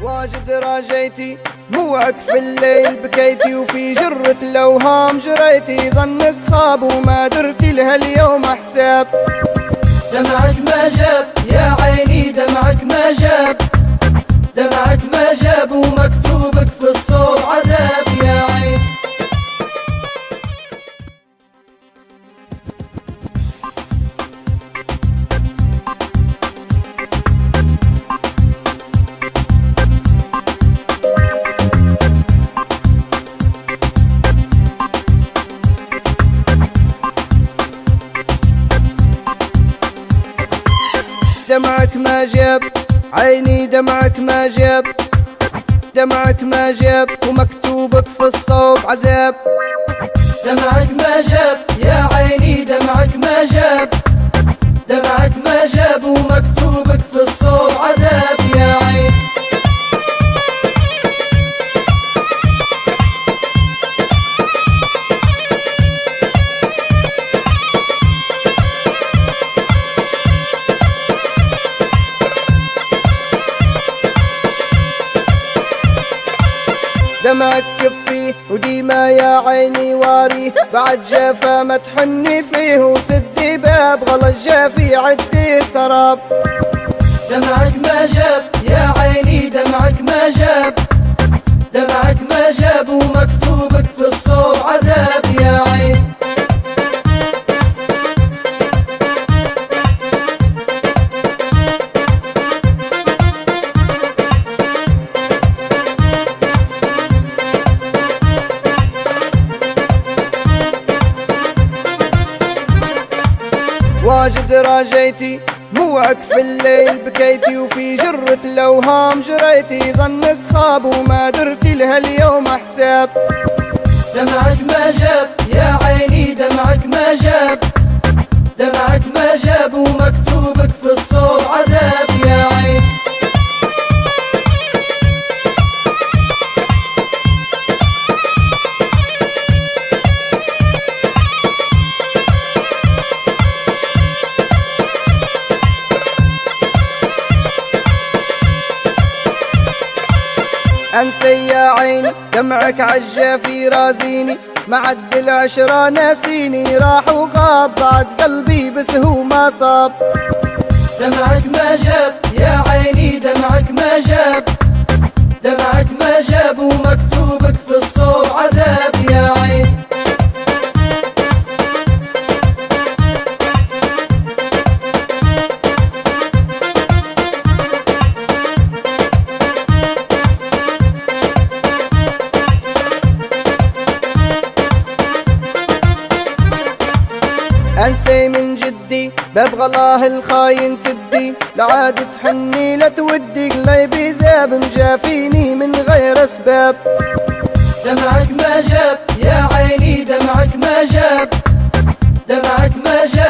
واجد راجيتي موعك في الليل بكيتي، وفي جرة الأوهام جريتي، ظنك خاب وما درتي لها اليوم حساب. دمعك ما جاب يا عيني، دمعك ما جاب، دمعك ما جاب، ومكتوبك في الصوب عذاب يا عين. دمعك ما جاب عيني، دمعك ما جاب، دمعك ما جاب، ومكتوبك في الصوب عذاب. دمعك ما جاب يا عيني، دمعك ما جاب، دمعك ما جاب، ومكتوبك في الصوب عذاب يا عين. دمعك كفيه وديما يا عيني واريه، بعد جافا ما تحني فيه، وسدي باب غلط جافي عدي سراب. دمعك ما جاب يا عيني، دمعك ما جاب، دمعك ما جاب، ومكتوبك في الصوب عذاب يا عين. واجد راجيتي موعك في الليل بكيتي، وفي جرة الأوهام جريتي، ظنك خاب وما درتي لها اليوم حساب. دمعك ما جاب يا عيني، دمعك ما جاب، دمعك ما جاب، ومكتوبك في الصوب عذاب يا عين. انسي يا عيني دمعك عالجافي رازيني، معد العشرة ناسيني، راح وغاب بعد قلبي بس هو ما صاب. دمعك ما جاب يا عيني، دمعك ما جاب، دمعك ما جاب، ومكتوبك في الصوب عذاب يا عين. انسي من جدي باب غلاه الخاين سدي، لعاد تحني لا تودي قلبي ذاب مجافيني من غير اسباب. دمعك ما جاب يا عيني، دمعك ما جاب، دمعك ما جاب،